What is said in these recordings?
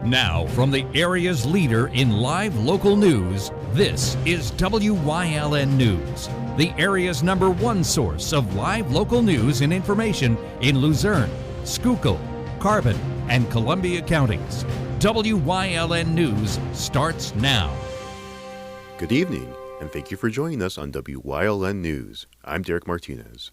Now, from the area's leader in live local news, this is WYLN News, the area's #1 source of live local news and information in Luzerne, Schuylkill, Carbon, and Columbia counties. WYLN News starts now. Good evening, and thank you for joining us on WYLN News. I'm Derek Martinez.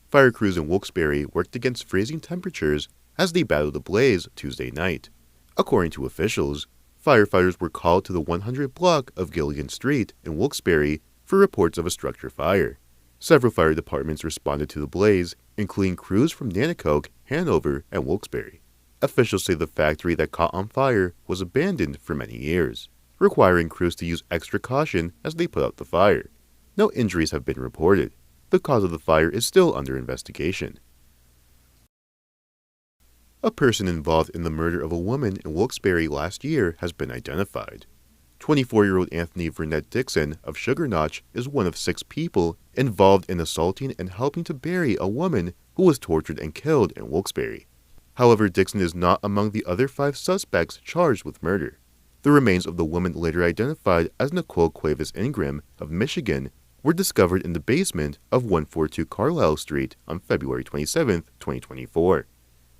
Fire crews in Wilkes-Barre worked against freezing temperatures as they battled a blaze Tuesday night. According to officials, firefighters were called to the 100 block of Gilligan Street in Wilkes-Barre for reports of a structure fire. Several fire departments responded to the blaze, including crews from Nanticoke, Hanover, and Wilkes-Barre. Officials say the factory that caught on fire was abandoned for many years, requiring crews to use extra caution as they put out the fire. No injuries have been reported. The cause of the fire is still under investigation. A person involved in the murder of a woman in Wilkes-Barre last year has been identified. 24-year-old Anthony Vernette Dixon of Sugar Notch is one of 6 people involved in assaulting and helping to bury a woman who was tortured and killed in Wilkes-Barre. However, Dixon is not among the other 5 suspects charged with murder. The remains of the woman later identified as Nicole Cuevas Ingram of Michigan were discovered in the basement of 142 Carlisle Street on February 27, 2024.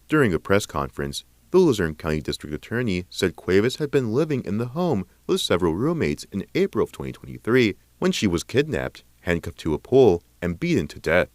During a press conference, the Luzerne County District Attorney said Cuevas had been living in the home with several roommates in April of 2023 when she was kidnapped, handcuffed to a pole, and beaten to death.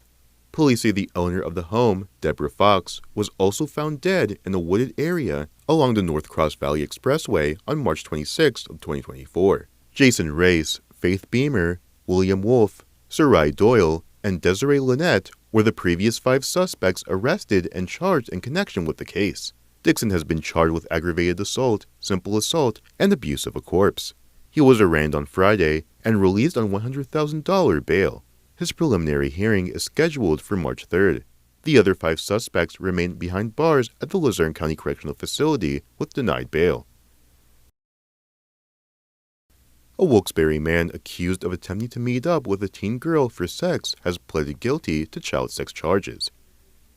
Police say the owner of the home, Deborah Fox, was also found dead in a wooded area along the North Cross Valley Expressway on March 26 of 2024. Jason Race, Faith Beamer, William Wolfe, Sarai Doyle, and Desiree Lynette were the previous 5 suspects arrested and charged in connection with the case. Dixon has been charged with aggravated assault, simple assault, and abuse of a corpse. He was arraigned on Friday and released on $100,000 bail. His preliminary hearing is scheduled for March 3rd. The other 5 suspects remain behind bars at the Luzerne County Correctional Facility with denied bail. A Wilkes-Barre man accused of attempting to meet up with a teen girl for sex has pleaded guilty to child sex charges.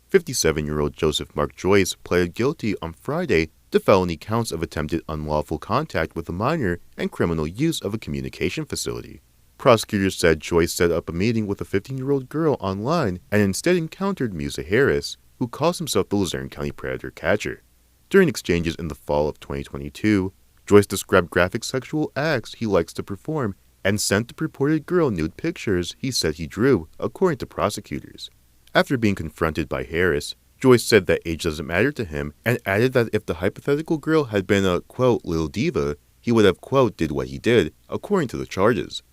57-year-old Joseph Mark Joyce pleaded guilty on Friday to felony counts of attempted unlawful contact with a minor and criminal use of a communication facility. Prosecutors said Joyce set up a meeting with a 15-year-old girl online and instead encountered Musa Harris, who calls himself the Luzerne County Predator Catcher. During exchanges in the fall of 2022, Joyce described graphic sexual acts he likes to perform and sent the purported girl nude pictures he said he drew, according to prosecutors. After being confronted by Harris, Joyce said that age doesn't matter to him and added that if the hypothetical girl had been a, quote, little diva, he would have, quote, did what he did, according to the charges.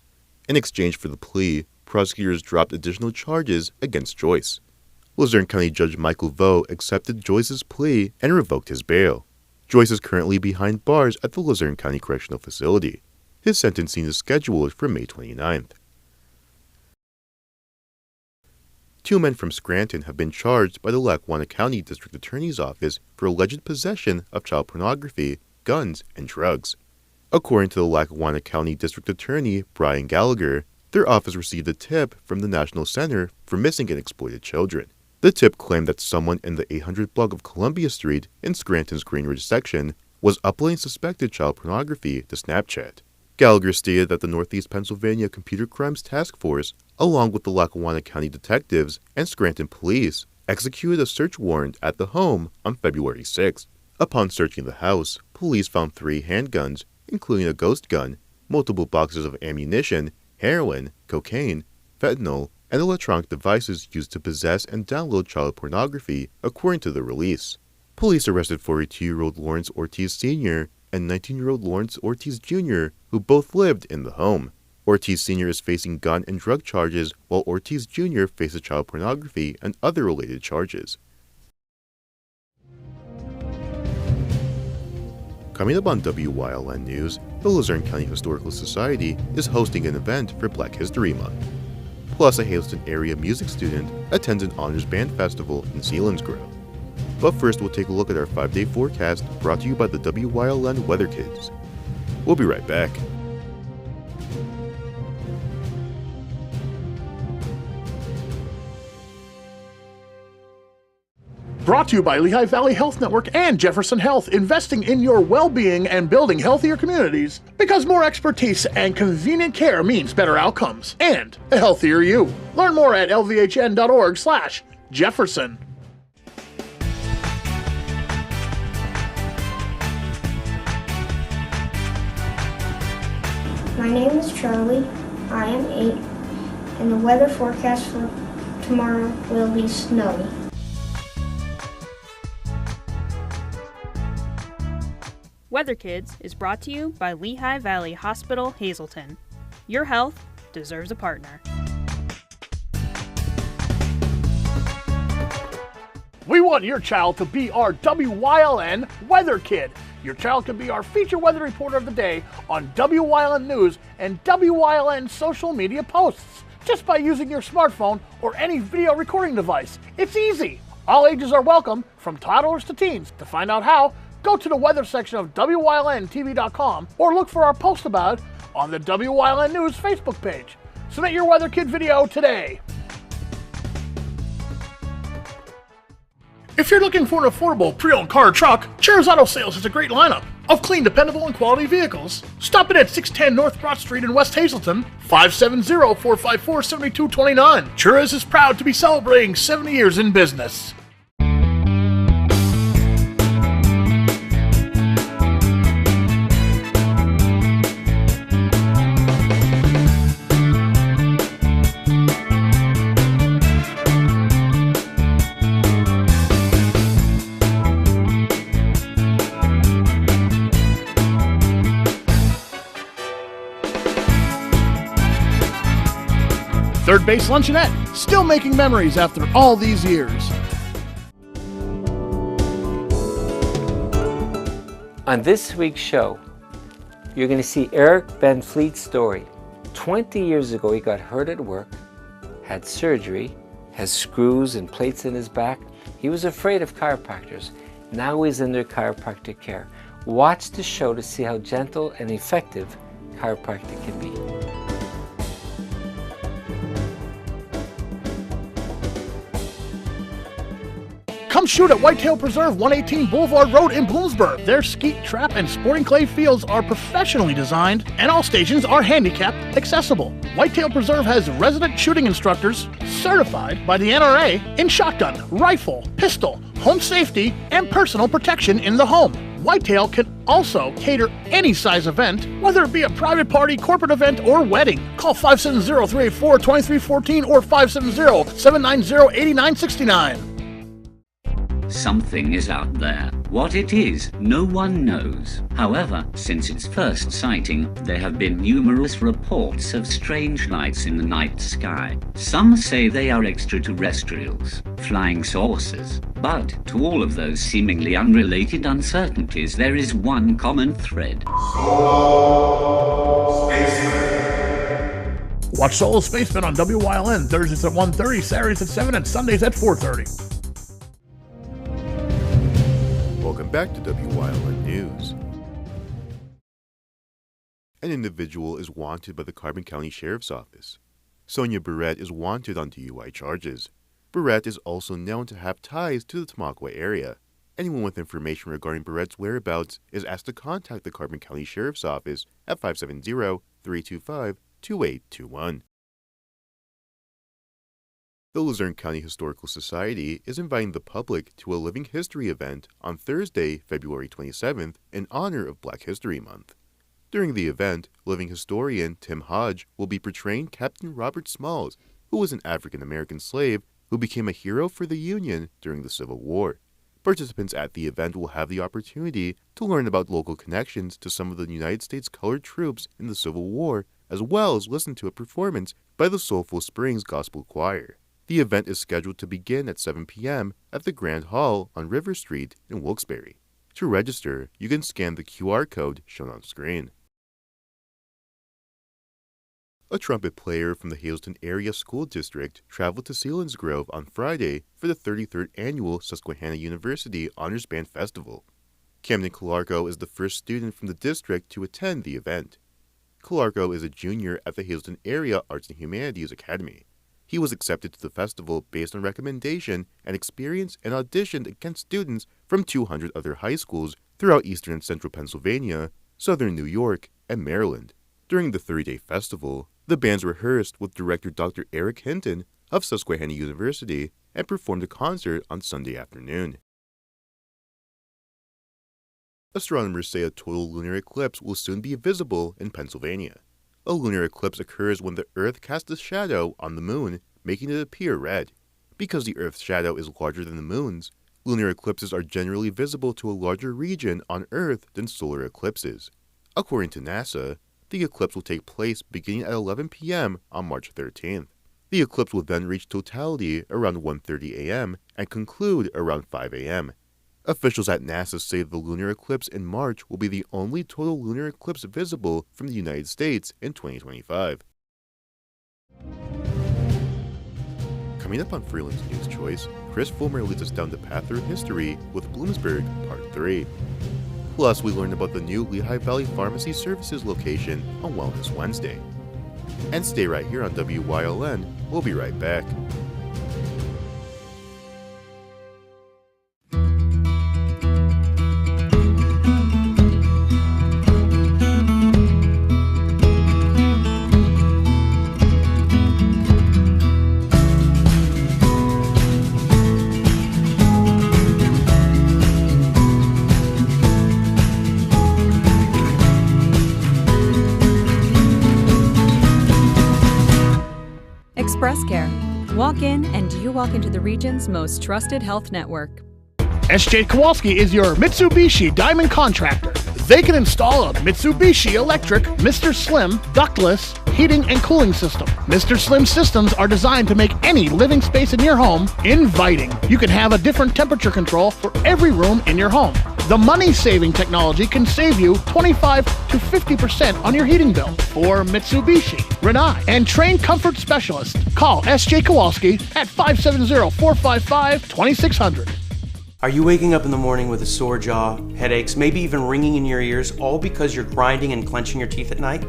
In exchange for the plea, prosecutors dropped additional charges against Joyce. Luzerne County Judge Michael Vo accepted Joyce's plea and revoked his bail. Joyce is currently behind bars at the Luzerne County Correctional Facility. His sentencing is scheduled for May 29th. 2 men from Scranton have been charged by the Lackawanna County District Attorney's Office for alleged possession of child pornography, guns, and drugs. According to the Lackawanna County District Attorney, Brian Gallagher, their office received a tip from the National Center for Missing and Exploited Children. The tip claimed that someone in the 800 block of Columbia Street in Scranton's Greenridge section was uploading suspected child pornography to Snapchat. Gallagher stated that the Northeast Pennsylvania Computer Crimes Task Force, along with the Lackawanna County detectives and Scranton police, executed a search warrant at the home on February 6th. Upon searching the house, police found 3 handguns, including a ghost gun, multiple boxes of ammunition, heroin, cocaine, fentanyl, and electronic devices used to possess and download child pornography, according to the release. Police arrested 42-year-old Lawrence Ortiz Sr. and 19-year-old Lawrence Ortiz Jr., who both lived in the home. Ortiz Sr. is facing gun and drug charges, while Ortiz Jr. faces child pornography and other related charges. Coming up on WYLN News, the Luzerne County Historical Society is hosting an event for Black History Month. Plus, a Hazelton area music student attends an honors band festival in Selinsgrove. But first, we'll take a look at our 5-day forecast brought to you by the WYLN Weather Kids. We'll be right back. Brought to you by Lehigh Valley Health Network and Jefferson Health, investing in your well-being and building healthier communities. Because more expertise and convenient care means better outcomes and a healthier you. Learn more at lvhn.org/Jefferson. My name is Charlie. I am 8, and the weather forecast for tomorrow will be snowy. Weather Kids is brought to you by Lehigh Valley Hospital, Hazleton. Your health deserves a partner. We want your child to be our WYLN Weather Kid. Your child can be our feature weather reporter of the day on WYLN News and WYLN social media posts, just by using your smartphone or any video recording device. It's easy. All ages are welcome, from toddlers to teens. To find out how, go to the weather section of WYLNTV.com or look for our post about it on the WYLN News Facebook page. Submit your Weather Kid video today. If you're looking for an affordable pre-owned car or truck, Cheers Auto Sales has a great lineup of clean, dependable, and quality vehicles. Stop in at 610 North Broad Street in West Hazleton, 570-454-7229. Cheers is proud to be celebrating 70 years in business. Third Base Luncheonette, still making memories after all these years. On this week's show, you're going to see Eric Ben Fleet's story. 20 years ago, he got hurt at work, had surgery, has screws and plates in his back. He was afraid of chiropractors. Now he's under chiropractic care. Watch the show to see how gentle and effective chiropractic can be. Come shoot at Whitetail Preserve, 118 Boulevard Road in Bloomsburg. Their skeet, trap, and sporting clay fields are professionally designed, and all stations are handicapped accessible. Whitetail Preserve has resident shooting instructors certified by the NRA in shotgun, rifle, pistol, home safety, and personal protection in the home. Whitetail can also cater any size event, whether it be a private party, corporate event, or wedding. Call 570-384-2314 or 570-790-8969. Something is out there. What it is, no one knows. However, since its first sighting, there have been numerous reports of strange lights in the night sky. Some say they are extraterrestrials, flying saucers. But to all of those seemingly unrelated uncertainties, there is one common thread. Solo Spaceman. Watch Solo Spaceman on WYLN Thursdays at 1:30, Saturdays at 7, and Sundays at 4:30. Welcome back to WYLN News. An individual is wanted by the Carbon County Sheriff's Office. Sonia Barrett is wanted on DUI charges. Barrett is also known to have ties to the Tamaqua area. Anyone with information regarding Barrett's whereabouts is asked to contact the Carbon County Sheriff's Office at 570-325-2821. The Luzerne County Historical Society is inviting the public to a Living History event on Thursday, February 27th in honor of Black History Month. During the event, living historian Tim Hodge will be portraying Captain Robert Smalls, who was an African-American slave who became a hero for the Union during the Civil War. Participants at the event will have the opportunity to learn about local connections to some of the United States colored troops in the Civil War, as well as listen to a performance by the Soulful Springs Gospel Choir. The event is scheduled to begin at 7 p.m. at the Grand Hall on River Street in Wilkes-Barre. To register, you can scan the QR code shown on screen. A trumpet player from the Hazleton Area School District traveled to Selinsgrove on Friday for the 33rd Annual Susquehanna University Honors Band Festival. Camden Calarco is the first student from the district to attend the event. Calarco is a junior at the Hazleton Area Arts and Humanities Academy. He was accepted to the festival based on recommendation and experience and auditioned against students from 200 other high schools throughout eastern and central Pennsylvania, southern New York, and Maryland. During the 3-day festival, the bands rehearsed with director Dr. Eric Hinton of Susquehanna University and performed a concert on Sunday afternoon. Astronomers say a total lunar eclipse will soon be visible in Pennsylvania. A lunar eclipse occurs when the Earth casts a shadow on the moon, making it appear red. Because the Earth's shadow is larger than the moon's, lunar eclipses are generally visible to a larger region on Earth than solar eclipses. According to NASA, the eclipse will take place beginning at 11 p.m. on March 13th. The eclipse will then reach totality around 1:30 a.m. and conclude around 5 a.m. Officials at NASA say the lunar eclipse in March will be the only total lunar eclipse visible from the United States in 2025. Coming up on Freeland's News Choice, Chris Fulmer leads us down the path through history with Bloomsburg Part 3. Plus, we learn about the new Lehigh Valley Pharmacy Services location on Wellness Wednesday. And stay right here on WYLN. We'll be right back. Express Care. Walk in and you walk into the region's most trusted health network. SJ Kowalski is your Mitsubishi Diamond contractor. They can install a Mitsubishi electric Mr. Slim ductless heating and cooling system. Mr. Slim systems are designed to make any living space in your home inviting. You can have a different temperature control for every room in your home. The money-saving technology can save you 25 to 50% on your heating bill. For Mitsubishi, Rinnai, and trained comfort specialists, call S.J. Kowalski at 570-455-2600. Are you waking up in the morning with a sore jaw, headaches, maybe even ringing in your ears, all because you're grinding and clenching your teeth at night?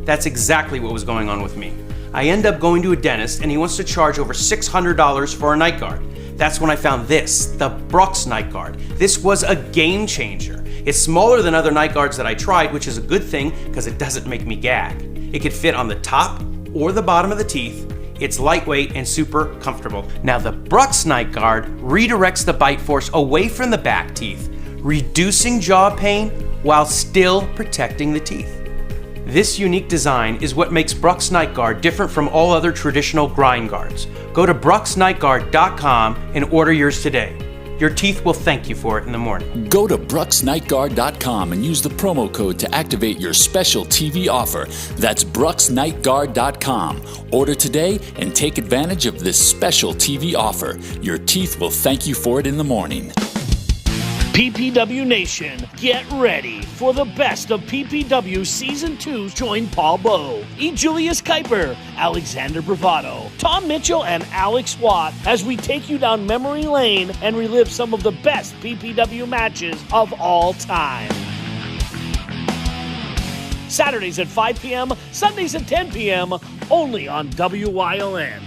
That's exactly what was going on with me. I end up going to a dentist and he wants to charge over $600 for a night guard. That's when I found this, the Brooks Night Guard. This was a game changer. It's smaller than other night guards that I tried, which is a good thing because it doesn't make me gag. It could fit on the top or the bottom of the teeth. It's lightweight and super comfortable. Now the Brooks Night Guard redirects the bite force away from the back teeth, reducing jaw pain while still protecting the teeth. This unique design is what makes Brooks Night Guard different from all other traditional grind guards. Go to brooksnightguard.com and order yours today. Your teeth will thank you for it in the morning. Go to brooksnightguard.com and use the promo code to activate your special TV offer. That's brooksnightguard.com. Order today and take advantage of this special TV offer. Your teeth will thank you for it in the morning. PPW Nation, get ready for the best of PPW Season 2. Join Paul Bowe, E. Julius Kuiper, Alexander Bravado, Tom Mitchell, and Alex Watt as we take you down memory lane and relive some of the best PPW matches of all time. Saturdays at 5 p.m., Sundays at 10 p.m., only on WYLN.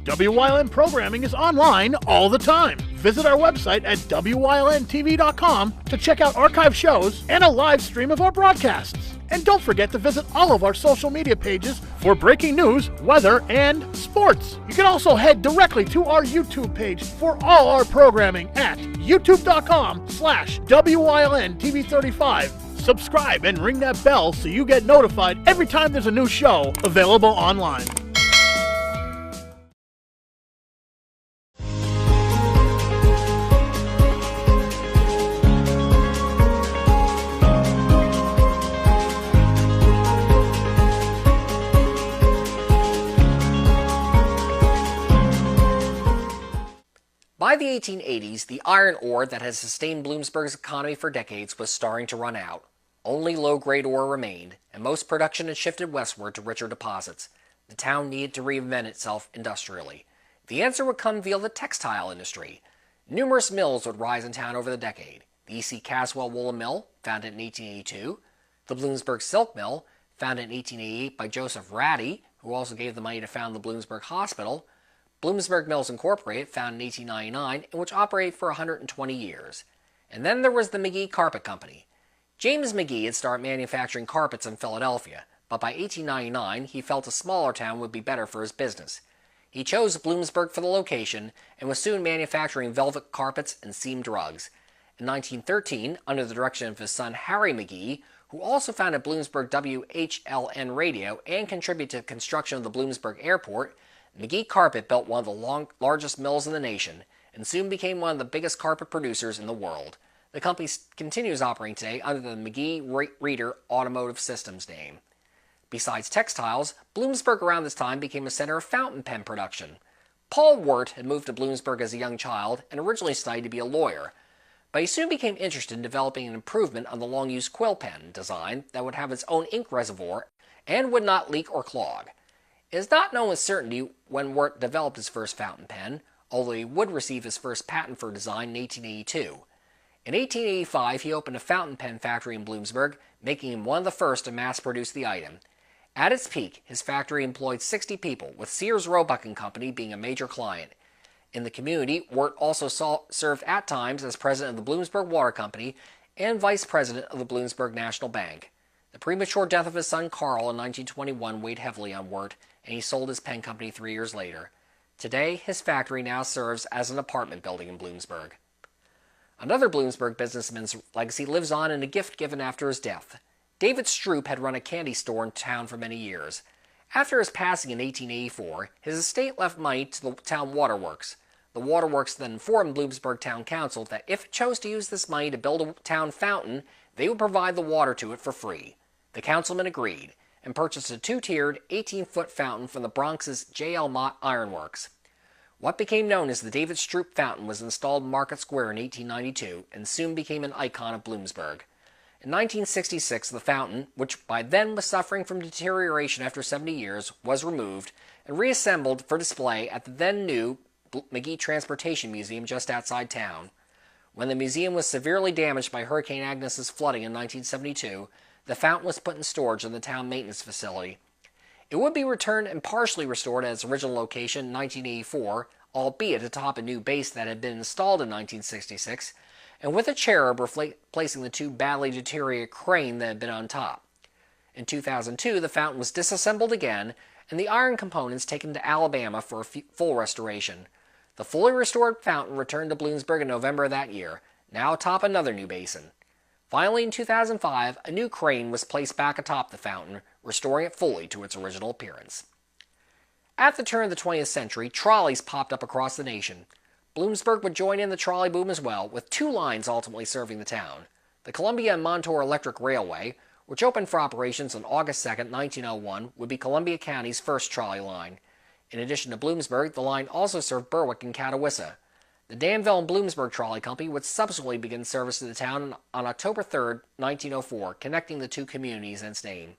WYLN programming is online all the time. Visit our website at WYLNTV.com to check out archive shows and a live stream of our broadcasts. And don't forget to visit all of our social media pages for breaking news, weather, and sports. You can also head directly to our YouTube page for all our programming at youtube.com/WYLNTV35. Subscribe and ring that bell so you get notified every time there's a new show available online. By the 1880s, the iron ore that has sustained Bloomsburg's economy for decades was starting to run out. Only low-grade ore remained, and most production had shifted westward to richer deposits. The town needed to reinvent itself industrially. The answer would come via the textile industry. Numerous mills would rise in town over the decade. The E.C. Caswell Woolen Mill, founded in 1882, the Bloomsburg Silk Mill, founded in 1888 by Joseph Ratty, who also gave the money to found the Bloomsburg Hospital. Bloomsburg Mills Incorporated, founded in 1899, and which operated for 120 years. And then there was the McGee Carpet Company. James McGee had started manufacturing carpets in Philadelphia, but by 1899 he felt a smaller town would be better for his business. He chose Bloomsburg for the location and was soon manufacturing velvet carpets and seamed rugs. In 1913, under the direction of his son Harry McGee, who also founded Bloomsburg WHLN Radio and contributed to the construction of the Bloomsburg Airport, McGee Carpet built one of the largest mills in the nation and soon became one of the biggest carpet producers in the world. The company continues operating today under the McGee Reader Automotive Systems name. Besides textiles, Bloomsburg around this time became a center of fountain pen production. Paul Wirt had moved to Bloomsburg as a young child and originally studied to be a lawyer, but he soon became interested in developing an improvement on the long-used quill pen design that would have its own ink reservoir and would not leak or clog. It is not known with certainty when Wirt developed his first fountain pen, although he would receive his first patent for design in 1882. In 1885, he opened a fountain pen factory in Bloomsburg, making him one of the first to mass-produce the item. At its peak, his factory employed 60 people, with Sears Roebuck & Company being a major client. In the community, Wirt also served at times as president of the Bloomsburg Water Company and vice president of the Bloomsburg National Bank. The premature death of his son Carl in 1921 weighed heavily on Wirt, and he sold his pen company 3 years later. Today, his factory now serves as an apartment building in Bloomsburg. Another Bloomsburg businessman's legacy lives on in a gift given after his death. David Stroop had run a candy store in town for many years. After his passing in 1884, his estate left money to the town waterworks. The waterworks then informed Bloomsburg Town Council that if it chose to use this money to build a town fountain, they would provide the water to it for free. The councilman agreed and purchased a 2-tiered, 18-foot fountain from the Bronx's J.L. Mott Ironworks. What became known as the David Stroop Fountain was installed in Market Square in 1892 and soon became an icon of Bloomsburg. In 1966, the fountain, which by then was suffering from deterioration after 70 years, was removed and reassembled for display at the then-new McGee Transportation Museum just outside town. When the museum was severely damaged by Hurricane Agnes's flooding in 1972, the fountain was put in storage in the town maintenance facility. It would be returned and partially restored at its original location in 1984, albeit atop a new base that had been installed in 1966, and with a cherub replacing the two badly deteriorated crane that had been on top. In 2002, the fountain was disassembled again, and the iron components taken to Alabama for a full restoration. The fully restored fountain returned to Bloomsburg in November of that year, now atop another new basin. Finally, in 2005, a new crane was placed back atop the fountain, restoring it fully to its original appearance. At the turn of the 20th century, trolleys popped up across the nation. Bloomsburg would join in the trolley boom as well, with 2 lines ultimately serving the town. The Columbia and Montour Electric Railway, which opened for operations on August 2, 1901, would be Columbia County's first trolley line. In addition to Bloomsburg, the line also served Berwick and Catawissa. The Danville and Bloomsburg Trolley Company would subsequently begin service to the town on October 3, 1904, connecting the two communities in its name.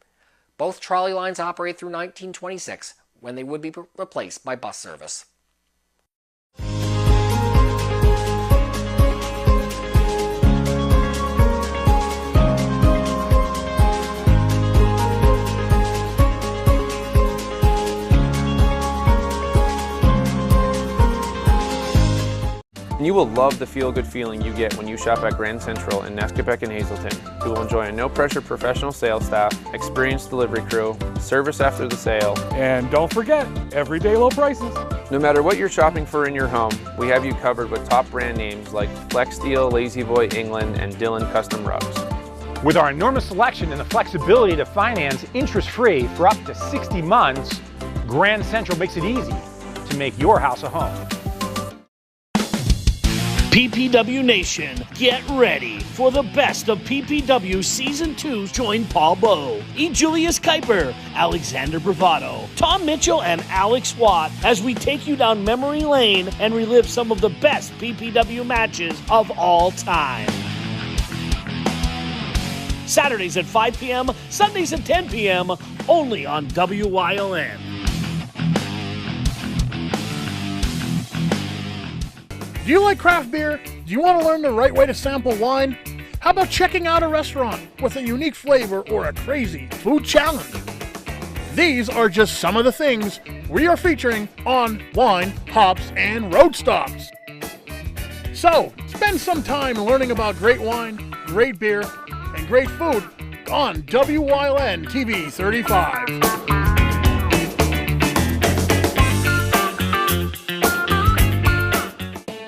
Both trolley lines operated through 1926, when they would be replaced by bus service. You will love the feel-good feeling you get when you shop at Grand Central in Nescopeck and Hazleton. You will enjoy a no-pressure professional sales staff, experienced delivery crew, service after the sale, and don't forget, everyday low prices. No matter what you're shopping for in your home, we have you covered with top brand names like Flex Steel, Lazy Boy England, and Dillon Custom Rugs. With our enormous selection and the flexibility to finance interest-free for up to 60 months, Grand Central makes it easy to make your house a home. PPW Nation, get ready for the best of PPW Season 2. Join Paul Bowe, E. Julius Kuiper, Alexander Bravado, Tom Mitchell, and Alex Watt as we take you down memory lane and relive some of the best PPW matches of all time. Saturdays at 5 p.m., Sundays at 10 p.m., only on WYLN. Do you like craft beer? Do you want to learn the right way to sample wine? How about checking out a restaurant with a unique flavor or a crazy food challenge? These are just some of the things we are featuring on Wine, Hops, and Road Stops. So, spend some time learning about great wine, great beer, and great food on WYLN TV 35.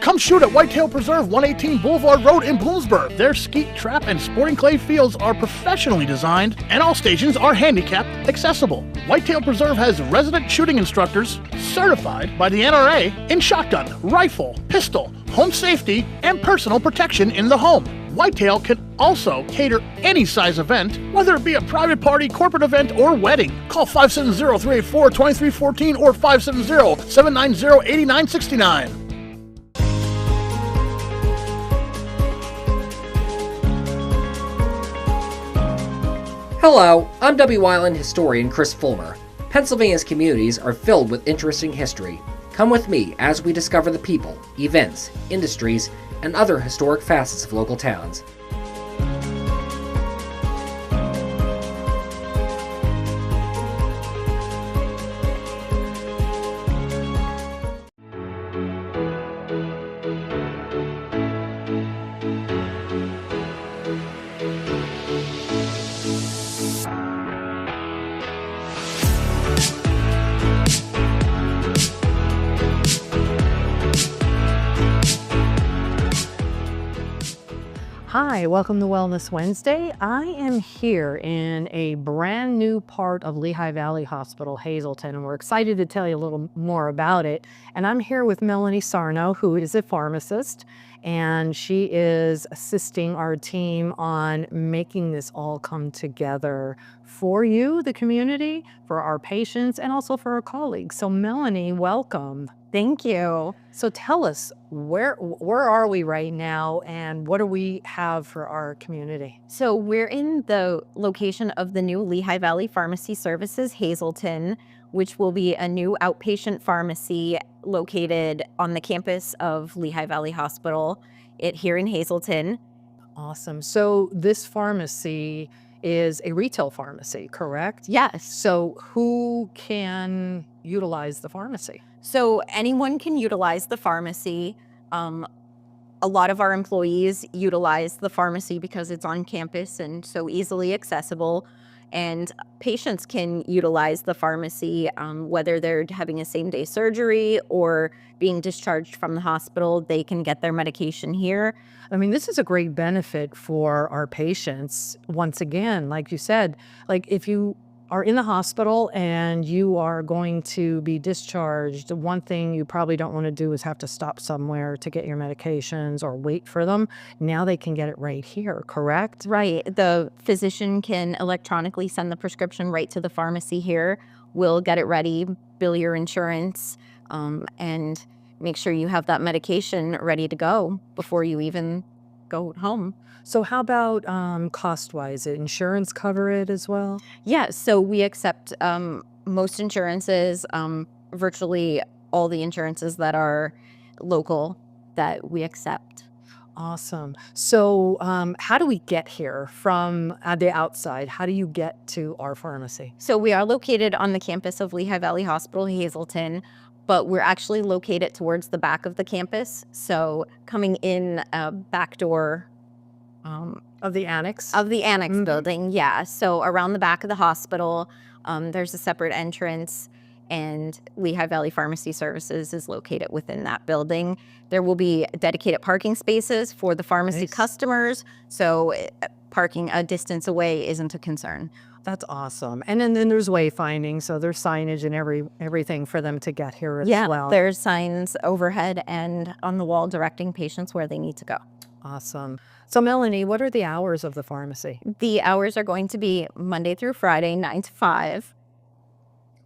Come shoot at Whitetail Preserve, 118 Boulevard Road in Bloomsburg. Their skeet, trap, and sporting clay fields are professionally designed, and all stations are handicap accessible. Whitetail Preserve has resident shooting instructors certified by the NRA in shotgun, rifle, pistol, home safety, and personal protection in the home. Whitetail can also cater any size event, whether it be a private party, corporate event, or wedding. Call 570-384-2314 or 570-790-8969. Hello, I'm WYLN historian Chris Fulmer. Pennsylvania's communities are filled with interesting history. Come with me as we discover the people, events, industries, and other historic facets of local towns. Hi, welcome to Wellness Wednesday. I am here in a brand new part of Lehigh Valley Hospital, Hazleton, and we're excited to tell you a little more about it. And I'm here with Melanie Sarno, who is a pharmacist, and she is assisting our team on making this all come together for you, the community, for our patients, and also for our colleagues. So Melanie, welcome. Thank you. So tell us, where are we right now and what do we have for our community? So we're in the location of the new Lehigh Valley Pharmacy Services Hazleton, which will be a new outpatient pharmacy located on the campus of Lehigh Valley Hospital here in Hazleton. Awesome. So this pharmacy is a retail pharmacy, correct? Yes. So who can utilize the pharmacy? So anyone can utilize the pharmacy. A lot of our employees utilize the pharmacy because it's on campus and so easily accessible. And patients can utilize the pharmacy, whether they're having a same-day surgery or being discharged from the hospital, they can get their medication here. I mean, this is a great benefit for our patients. Once again, like you said, like if you are in the hospital and you are going to be discharged, one thing you probably don't want to do is have to stop somewhere to get your medications or wait for them. Now they can get it right here, correct? Right. The physician can electronically send the prescription right to the pharmacy here. We'll get it ready, bill your insurance, and make sure you have that medication ready to go before you even go home. So how about cost-wise? Insurance cover it as well? Yeah, so we accept most insurances, virtually all the insurances that are local that we accept. Awesome. So how do we get here from the outside? How do you get to our pharmacy? So we are located on the campus of Lehigh Valley Hospital, Hazleton, but we're actually located towards the back of the campus. So coming in a back door of the annex? Of the annex building, yeah. So around the back of the hospital, there's a separate entrance, and Lehigh Valley Pharmacy Services is located within that building. There will be dedicated parking spaces for the pharmacy customers, so parking a distance away isn't a concern. That's awesome. And then there's wayfinding, so there's signage and everything for them to get here as well. Yeah, there's signs overhead and on the wall directing patients where they need to go. Awesome. So Melanie, what are the hours of the pharmacy? The hours are going to be Monday through Friday, 9 to 5.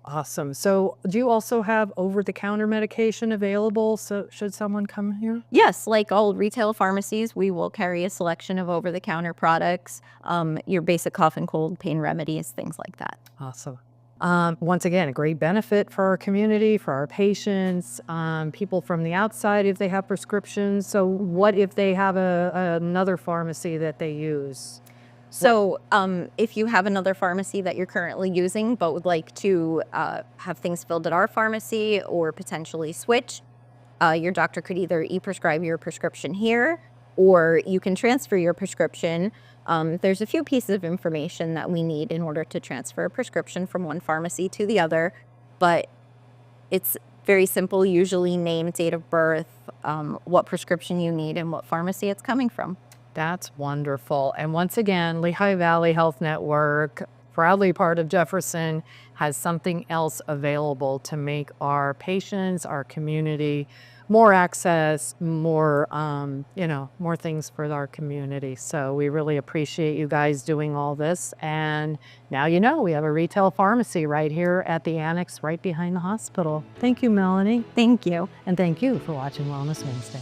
Awesome. So do you also have over-the-counter medication available so should someone come here? Yes, like all retail pharmacies, we will carry a selection of over-the-counter products, your basic cough and cold pain remedies, things like that. Awesome. Once again, a great benefit for our community, for our patients, people from the outside if they have prescriptions. So what if they have another pharmacy that they use? So if you have another pharmacy that you're currently using but would like to have things filled at our pharmacy or potentially switch, your doctor could either e-prescribe your prescription here, or you can transfer your prescription. There's a few pieces of information that we need in order to transfer a prescription from one pharmacy to the other, but it's very simple, usually name, date of birth, what prescription you need, and what pharmacy it's coming from. That's wonderful. And once again, Lehigh Valley Health Network, proudly part of Jefferson, has something else available to make our patients, our community, more access, more, more things for our community. So we really appreciate you guys doing all this. And now you know we have a retail pharmacy right here at the annex right behind the hospital. Thank you, Melanie. Thank you. And thank you for watching Wellness Wednesday.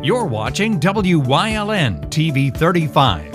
You're watching WYLN TV 35.